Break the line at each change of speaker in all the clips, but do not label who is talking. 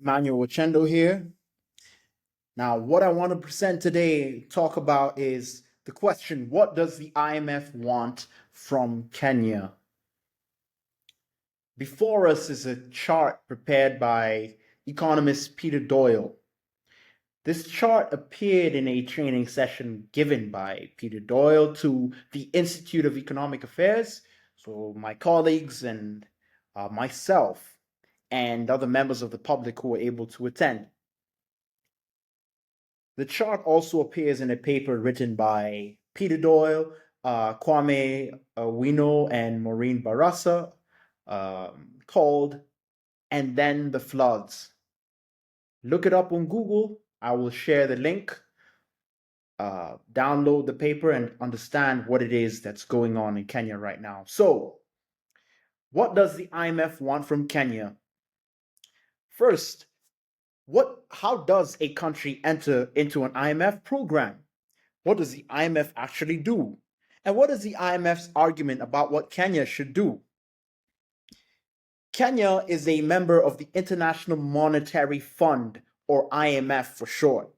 Wa-Kyendo here. Now, what I want to present today, talk about is the question, what does the IMF want from Kenya? Before us is a chart prepared by economist Peter Doyle. This chart appeared in a training session given by Peter Doyle to the Institute of Economic Affairs, so my colleagues and myself and other members of the public who were able to attend. The chart also appears in a paper written by Peter Doyle, Kwame Wino, and Maureen Barasa, called And Then the Floods. Look it up on Google. I will share the link. Download the paper and understand what it is that's going on in Kenya right now. So, what does the IMF want from Kenya? First, how does a country enter into an IMF program? What does the IMF actually do? And what is the IMF's argument about what Kenya should do? Kenya is a member of the International Monetary Fund, or IMF for short.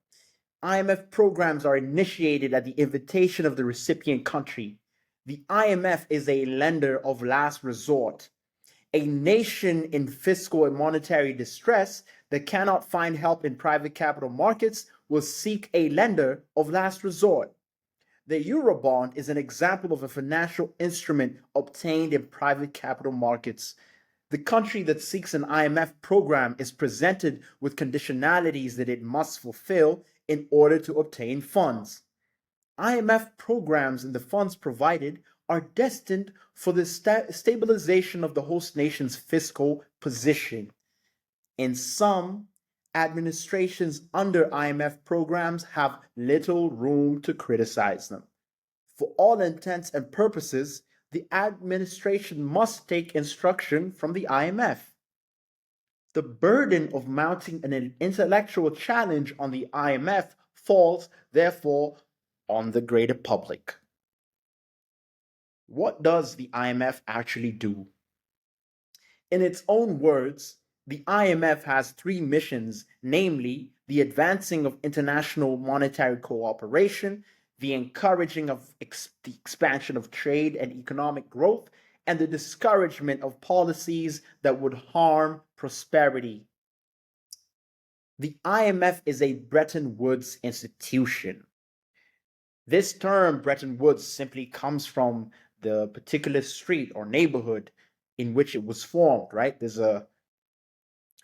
IMF programs are initiated at the invitation of the recipient country. The IMF is a lender of last resort. A nation in fiscal and monetary distress that cannot find help in private capital markets will seek a lender of last resort. The Eurobond is an example of a financial instrument obtained in private capital markets. The country that seeks an IMF program is presented with conditionalities that it must fulfill in order to obtain funds. IMF programs and the funds provided are destined for the stabilization of the host nation's fiscal position. In some, administrations under IMF programs have little room to criticize them. For all intents and purposes, the administration must take instruction from the IMF. The burden of mounting an intellectual challenge on the IMF falls, therefore, on the greater public. What does the IMF actually do? In its own words, the IMF has three missions, namely the advancing of international monetary cooperation, the encouraging of the expansion of trade and economic growth, and the discouragement of policies that would harm prosperity. The IMF is a Bretton Woods institution. This term, Bretton Woods, simply comes from the particular street or neighborhood in which it was formed, right? There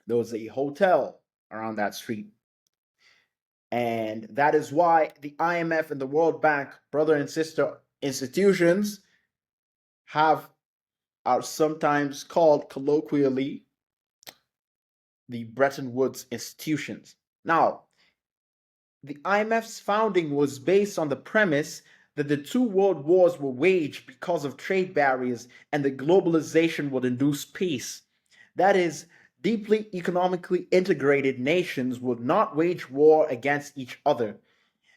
was a hotel around that street. And that is why the IMF and the World Bank, brother and sister institutions, are sometimes called colloquially the Bretton Woods institutions. Now, the IMF's founding was based on the premise that the two world wars were waged because of trade barriers and that globalization would induce peace. That is, deeply economically integrated nations would not wage war against each other.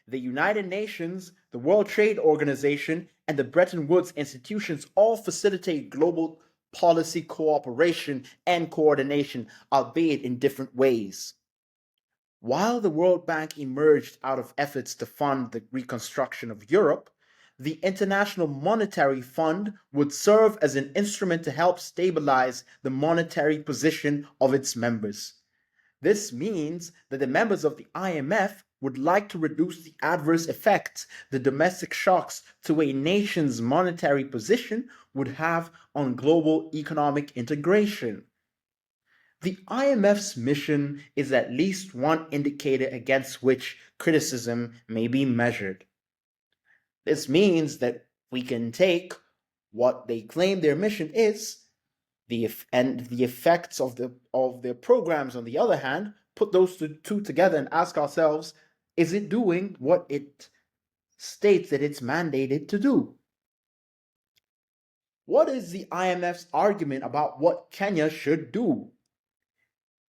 The United Nations, the World Trade Organization, and the Bretton Woods institutions all facilitate global policy cooperation and coordination, albeit in different ways. While the World Bank emerged out of efforts to fund the reconstruction of Europe, the International Monetary Fund would serve as an instrument to help stabilize the monetary position of its members. This means that the members of the IMF would like to reduce the adverse effects the domestic shocks to a nation's monetary position would have on global economic integration. The IMF's mission is at least one indicator against which criticism may be measured. This means that we can take what they claim their mission is, and the effects of their programs, on the other hand, put those two together and ask ourselves, is it doing what it states that it's mandated to do? What is the IMF's argument about what Kenya should do?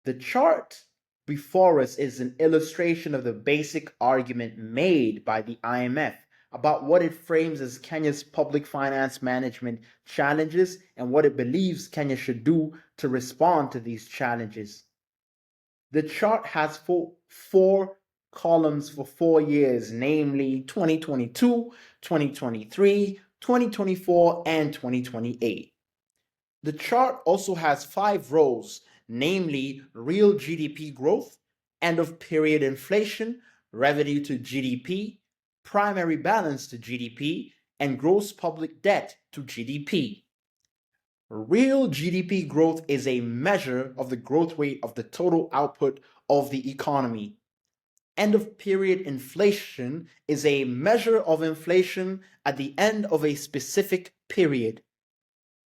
The chart before us is an illustration of the basic argument made by the IMF about what it frames as Kenya's public finance management challenges and what it believes Kenya should do to respond to these challenges. The chart has four columns for 4 years, namely 2022, 2023, 2024, and 2028. The chart also has 5 rows, namely real GDP growth, end of period inflation, revenue to GDP, primary balance to GDP, and gross public debt to GDP. Real GDP growth is a measure of the growth rate of the total output of the economy. End of period inflation is a measure of inflation at the end of a specific period.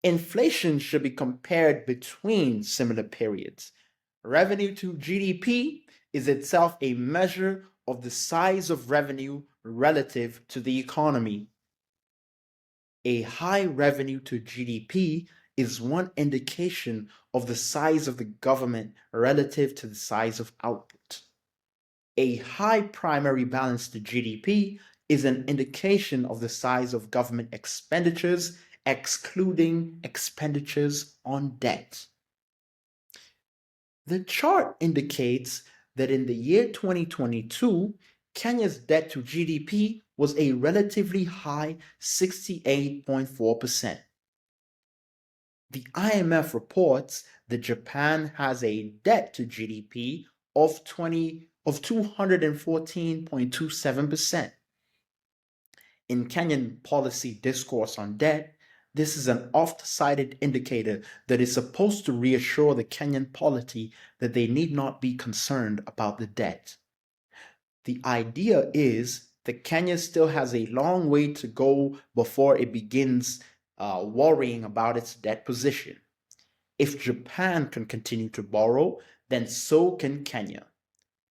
Inflation should be compared between similar periods. Revenue to GDP is itself a measure of the size of revenue relative to the economy. A high revenue to GDP is one indication of the size of the government relative to the size of output. A high primary balance to GDP is an indication of the size of government expenditures, excluding expenditures on debt. The chart indicates that in the year 2022, Kenya's debt to GDP was a relatively high 68.4%. The IMF reports that Japan has a debt to GDP of 214.27%. In Kenyan policy discourse on debt, this is an oft-cited indicator that is supposed to reassure the Kenyan polity that they need not be concerned about the debt. The idea is that Kenya still has a long way to go before it begins worrying about its debt position. If Japan can continue to borrow, then so can Kenya.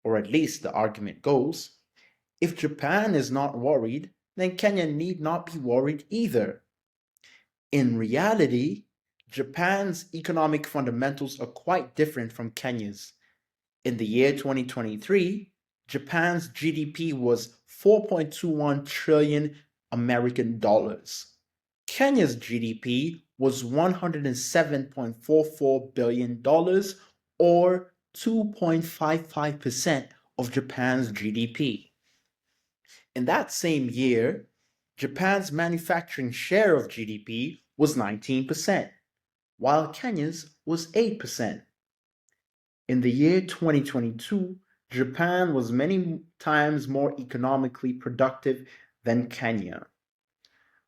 Or at least the argument goes. If Japan is not worried, then Kenya need not be worried either. In reality, Japan's economic fundamentals are quite different from Kenya's. In the year 2023, Japan's GDP was 4.21 trillion American dollars. Kenya's GDP was $107.44 billion, or 2.55% of Japan's GDP. In that same year, Japan's manufacturing share of GDP was 19%, while Kenya's was 8%. In the year 2022, Japan was many times more economically productive than Kenya.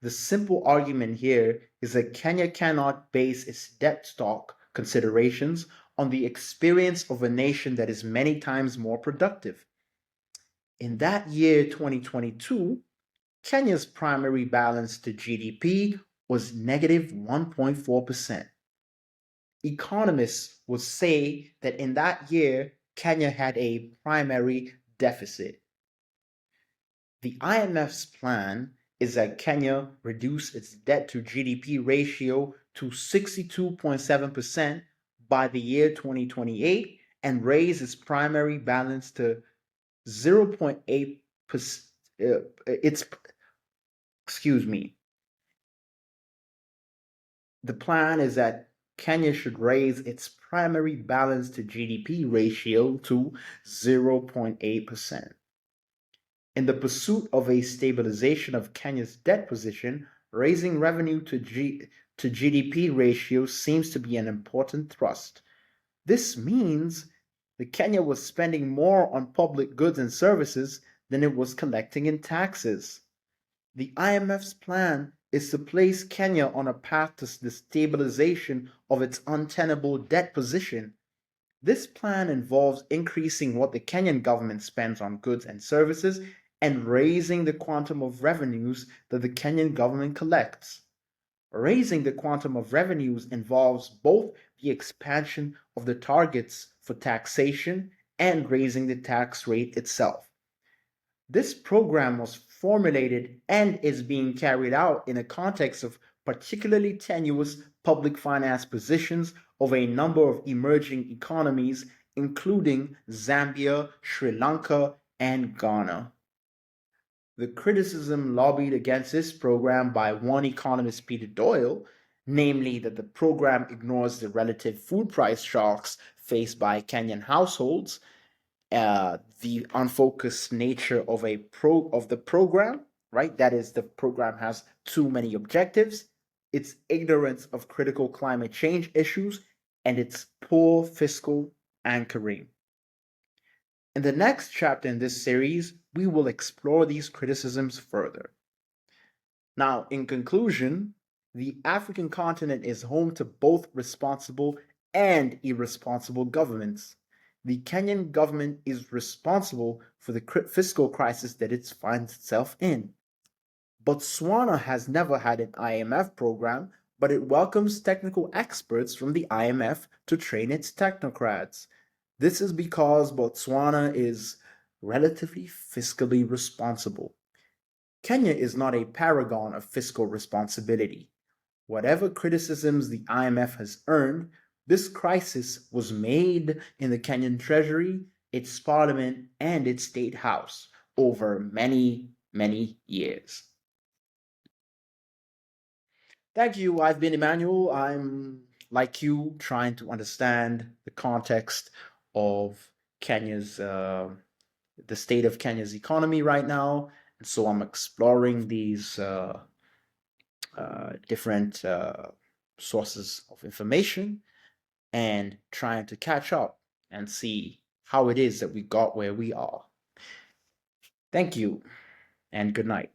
The simple argument here is that Kenya cannot base its debt stock considerations on the experience of a nation that is many times more productive. In that year, 2022, Kenya's primary balance to GDP was negative 1.4%. Economists would say that in that year, Kenya had a primary deficit. The IMF's plan is that Kenya reduce its debt to GDP ratio to 62.7% by the year 2028 and raise its primary balance to 0.8%. The plan is that Kenya should raise its primary balance to GDP ratio to 0.8%. In the pursuit of a stabilization of Kenya's debt position, raising revenue to GDP ratio seems to be an important thrust. This means that Kenya was spending more on public goods and services than it was collecting in taxes. The IMF's plan is to place Kenya on a path to the stabilization of its untenable debt position. This plan involves increasing what the Kenyan government spends on goods and services and raising the quantum of revenues that the Kenyan government collects. Raising the quantum of revenues involves both the expansion of the targets for taxation and raising the tax rate itself. This program was formulated and is being carried out in a context of particularly tenuous public finance positions of a number of emerging economies, including Zambia, Sri Lanka, and Ghana. The criticism lobbied against this program by one economist, Peter Doyle, namely that the program ignores the relative food price shocks faced by Kenyan households, the unfocused nature of the program, right? That is, the program has too many objectives, its ignorance of critical climate change issues, and its poor fiscal anchoring. In the next chapter in this series, we will explore these criticisms further. Now, in conclusion, the African continent is home to both responsible and irresponsible governments. The Kenyan government is responsible for the fiscal crisis that it finds itself in. Botswana has never had an IMF program, but it welcomes technical experts from the IMF to train its technocrats. This is because Botswana is relatively fiscally responsible. Kenya is not a paragon of fiscal responsibility. Whatever criticisms the IMF has earned, this crisis was made in the Kenyan Treasury, its parliament, and its state house over many, many years. Thank you. I've been Emmanuel. I'm, like you, trying to understand the context of Kenya's the state of Kenya's economy right now. And so I'm exploring these different sources of information and trying to catch up and see how it is that we got where we are. Thank you and good night.